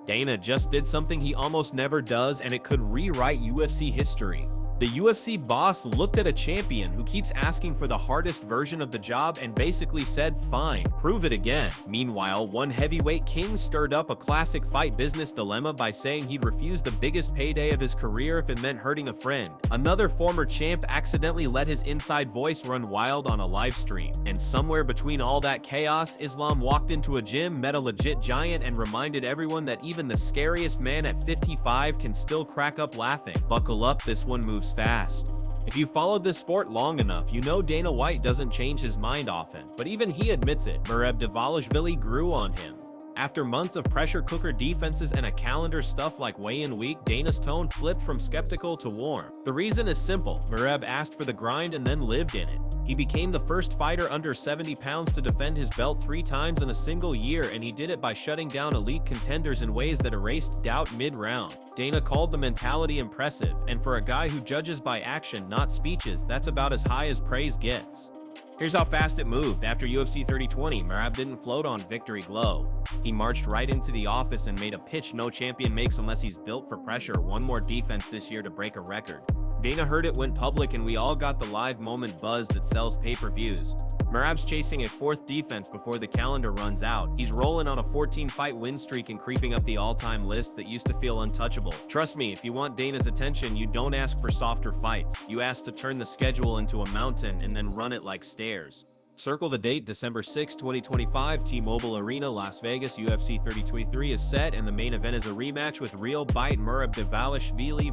Dana just did something he almost never does, and it could rewrite UFC history. The UFC boss looked at a champion who keeps asking for the hardest version of the job and basically said, fine, prove it again. Meanwhile, one heavyweight king stirred up a classic fight business dilemma by saying he'd refuse the biggest payday of his career if it meant hurting a friend. Another former champ accidentally let his inside voice run wild on a live stream. And somewhere between all that chaos, Islam walked into a gym, met a legit giant, and reminded everyone that even the scariest man at 55 can still crack up laughing. Buckle up, this one moves fast. If you followed this sport long enough, you know Dana White doesn't change his mind often, but even he admits it. Merab grew on him. After months of pressure cooker defenses and a calendar stuff like weigh-in week, Dana's tone flipped from skeptical to warm. The reason is simple. Merab asked for the grind and then lived in it. He became the first fighter under 70 pounds to defend his belt 3 times in a single year, and he did it by shutting down elite contenders in ways that erased doubt mid-round. Dana called the mentality impressive, and for a guy who judges by action, not speeches, that's about as high as praise gets. Here's how fast it moved. After UFC 3020, Merab didn't float on victory glow. He marched right into the office and made a pitch no champion makes unless he's built for pressure. One more defense this year to break a record. Dana heard it went public, and we all got the live moment buzz that sells pay-per-views. Merab's chasing a 4th defense before the calendar runs out. He's rolling on a 14-fight win streak and creeping up the all-time list that used to feel untouchable. Trust me, if you want Dana's attention, you don't ask for softer fights. You ask to turn the schedule into a mountain and then run it like stairs. Circle the date, December 6, 2025, T-Mobile Arena, Las Vegas. UFC 3023 is set, and the main event is a rematch with real bite Merab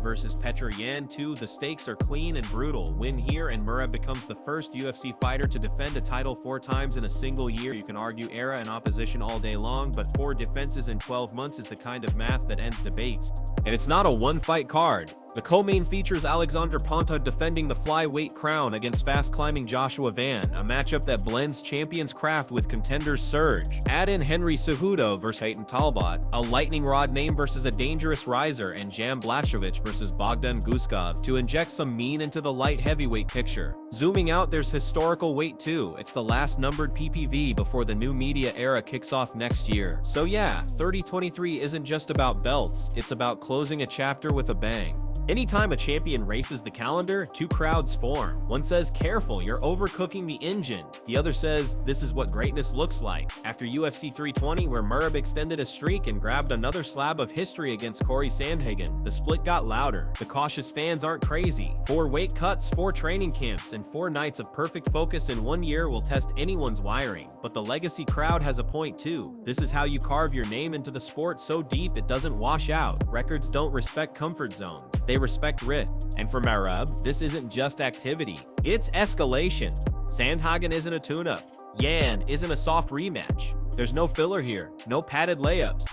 versus Petr Yan 2. The stakes are clean and brutal. Win here, and Merab becomes the first UFC fighter to defend a title 4 times in a single year. You can argue era and opposition all day long, but 4 defenses in 12 months is the kind of math that ends debates. And it's not a one-fight card. The co-main features Alexander Ponta defending the flyweight crown against fast-climbing Joshua Van, a matchup that blends champions' craft with contenders' surge. Add in Henry Cejudo versus Payton Talbot, a lightning rod name versus a dangerous riser, and Jan Blachowicz versus Bogdan Guskov to inject some mean into the light heavyweight picture. Zooming out, there's historical weight too. It's the last numbered PPV before the new media era kicks off next year. So yeah, 3023 isn't just about belts, it's about closing a chapter with a bang. Anytime a champion races the calendar, 2 crowds form. One says, careful, you're overcooking the engine. The other says, this is what greatness looks like. After UFC 320, where Merab extended a streak and grabbed another slab of history against Corey Sandhagen, the split got louder. The cautious fans aren't crazy. 4 weight cuts, 4 training camps, and 4 nights of perfect focus in 1 year will test anyone's wiring. But the legacy crowd has a point too. This is how you carve your name into the sport so deep it doesn't wash out. Records don't respect comfort zones. They respect risk. And for Merab, this isn't just activity, it's escalation. Sandhagen isn't a tune-up. Yan isn't a soft rematch. There's no filler here, no padded layups.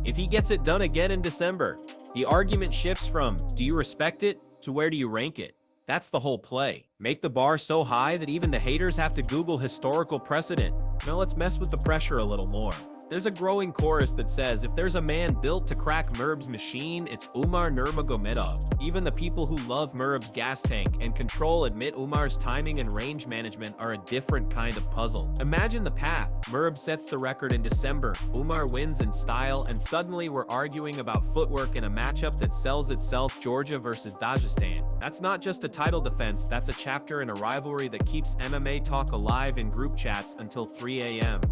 If he gets it done again in December, the argument shifts from, do you respect it, to where do you rank it? That's the whole play. Make the bar so high that even the haters have to Google historical precedent. Now let's mess with the pressure a little more. There's a growing chorus that says if there's a man built to crack Merab's machine, it's Umar Nurmagomedov. Even the people who love Merab's gas tank and control admit Umar's timing and range management are a different kind of puzzle. Imagine the path. Merab sets the record in December, Umar wins in style, and suddenly we're arguing about footwork in a matchup that sells itself. Georgia versus Dagestan. That's not just a title defense, that's a chapter in a rivalry that keeps MMA talk alive in group chats until 3 a.m.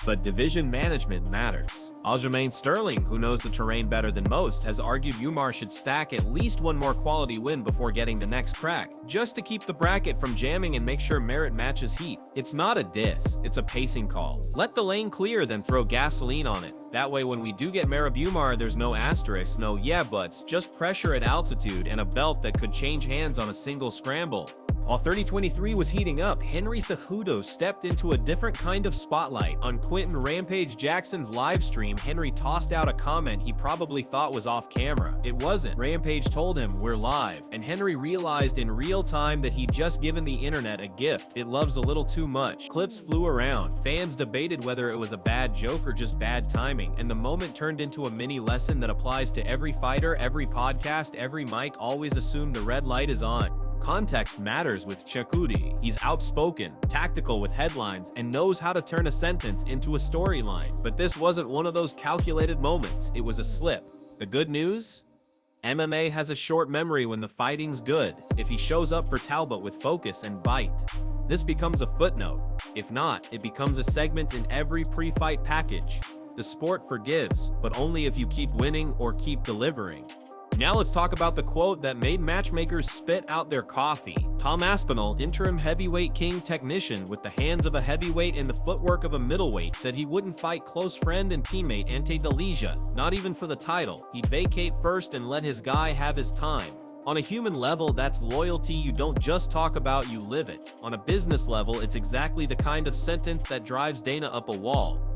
But division management matters. Aljamain Sterling, who knows the terrain better than most, has argued Umar should stack at least 1 more quality win before getting the next crack, just to keep the bracket from jamming and make sure merit matches heat. It's not a diss, it's a pacing call. Let the lane clear, then throw gasoline on it. That way when we do get Merab Umar, there's no asterisk, no yeah buts, just pressure at altitude and a belt that could change hands on a single scramble. While 3023 was heating up, Henry Cejudo stepped into a different kind of spotlight. On Quentin Rampage Jackson's live stream, Henry tossed out a comment he probably thought was off camera. It wasn't. Rampage told him, "We're live," and Henry realized in real time that he'd just given the internet a gift. It loves a little too much. Clips flew around. Fans debated whether it was a bad joke or just bad timing, and the moment turned into a mini lesson that applies to every fighter, every podcast, every mic. Always assume the red light is on. Context matters with Cejudo. He's outspoken, tactical with headlines, and knows how to turn a sentence into a storyline. But this wasn't one of those calculated moments, it was a slip. The good news? MMA has a short memory when the fighting's good, if he shows up for Talbot with focus and bite. This becomes a footnote. If not, it becomes a segment in every pre-fight package. The sport forgives, but only if you keep winning or keep delivering. Now let's talk about the quote that made matchmakers spit out their coffee. Tom Aspinall, interim heavyweight king technician with the hands of a heavyweight and the footwork of a middleweight, said he wouldn't fight close friend and teammate Ante Delija, not even for the title. He'd vacate first and let his guy have his time. On a human level, that's loyalty you don't just talk about, you live it. On a business level, it's exactly the kind of sentence that drives Dana up a wall.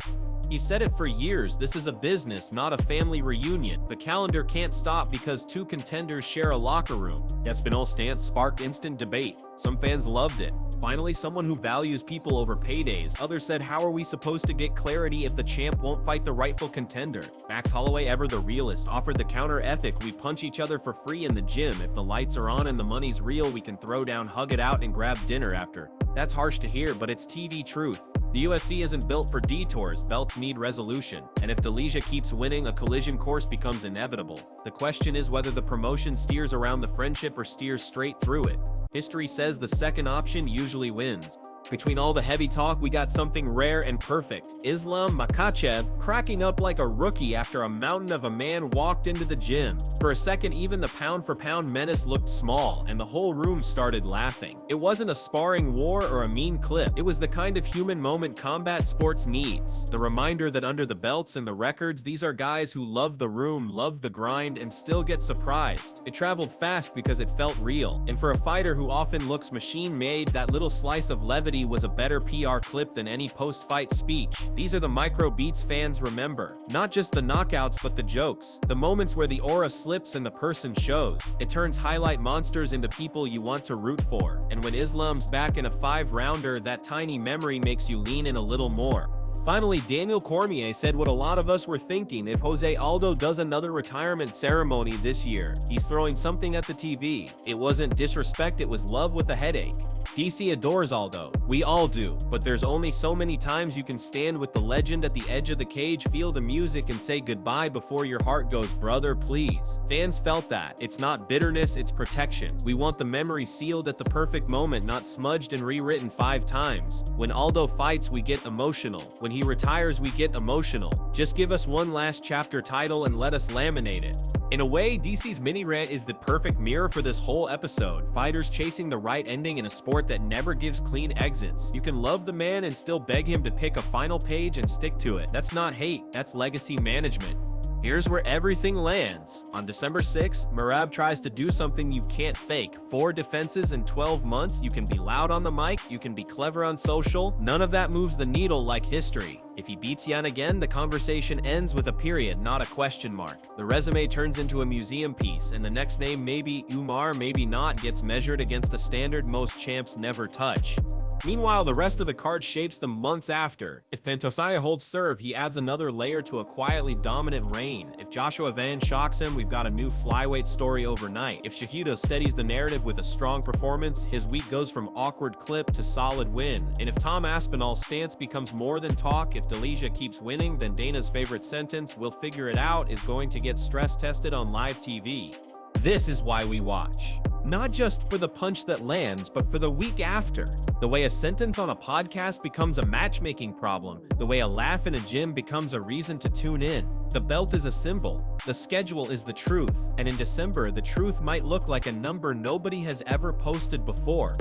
He said it for years, this is a business, not a family reunion. The calendar can't stop because two contenders share a locker room. Aspinall's stance sparked instant debate. Some fans loved it. Finally, someone who values people over paydays. Others said, how are we supposed to get clarity if the champ won't fight the rightful contender? Max Holloway, ever the realist, offered the counter ethic. We punch each other for free in the gym. If the lights are on and the money's real, we can throw down, hug it out, and grab dinner after. That's harsh to hear, but it's TV truth. The UFC isn't built for detours, belts need resolution. And if Delija keeps winning, a collision course becomes inevitable. The question is whether the promotion steers around the friendship or steers straight through it. History says the second option usually wins. Between all the heavy talk, we got something rare and perfect. Islam Makhachev cracking up like a rookie after a mountain of a man walked into the gym. For a second, even the pound-for-pound menace looked small, and the whole room started laughing. It wasn't a sparring war or a mean clip. It was the kind of human moment combat sports needs. The reminder that under the belts and the records, these are guys who love the room, love the grind, and still get surprised. It traveled fast because it felt real. And for a fighter who often looks machine-made, that little slice of levity was a better PR clip than any post-fight speech. These are the micro beats fans remember. Not just the knockouts, but the jokes. The moments where the aura slips and the person shows. It turns highlight monsters into people you want to root for. And when Islam's back in a 5-rounder, that tiny memory makes you lean in a little more. Finally, Daniel Cormier said what a lot of us were thinking: if Jose Aldo does another retirement ceremony this year, he's throwing something at the TV. It wasn't disrespect, it was love with a headache. DC adores Aldo. We all do, but there's only so many times you can stand with the legend at the edge of the cage, feel the music, and say goodbye before your heart goes, brother, please. Fans felt that. It's not bitterness, it's protection. We want the memory sealed at the perfect moment, not smudged and rewritten 5 times. When Aldo fights, we get emotional. When he retires, we get emotional. Just give us one last chapter title and let us laminate it. In a way, DC's mini rant is the perfect mirror for this whole episode. Fighters chasing the right ending in a sport that never gives clean exits. You can love the man and still beg him to pick a final page and stick to it. That's not hate, that's legacy management. Here's where everything lands. On December 6th, Merab tries to do something you can't fake. 4 defenses in 12 months. You can be loud on the mic, you can be clever on social. None of that moves the needle like history. If he beats Yan again, the conversation ends with a period, not a question mark. The resume turns into a museum piece, and the next name, maybe Umar, maybe not, gets measured against a standard most champs never touch. Meanwhile, the rest of the card shapes the months after. If Pantosaya holds serve, he adds another layer to a quietly dominant reign. If Joshua Van shocks him, we've got a new flyweight story overnight. If Cejudo steadies the narrative with a strong performance, his week goes from awkward clip to solid win. And if Tom Aspinall's stance becomes more than talk, if Delija keeps winning, then Dana's favorite sentence, "we'll figure it out," is going to get stress tested on live TV. This is why we watch. Not just for the punch that lands, but for the week after. The way a sentence on a podcast becomes a matchmaking problem. The way a laugh in a gym becomes a reason to tune in. The belt is a symbol. The schedule is the truth. And in December, the truth might look like a number nobody has ever posted before.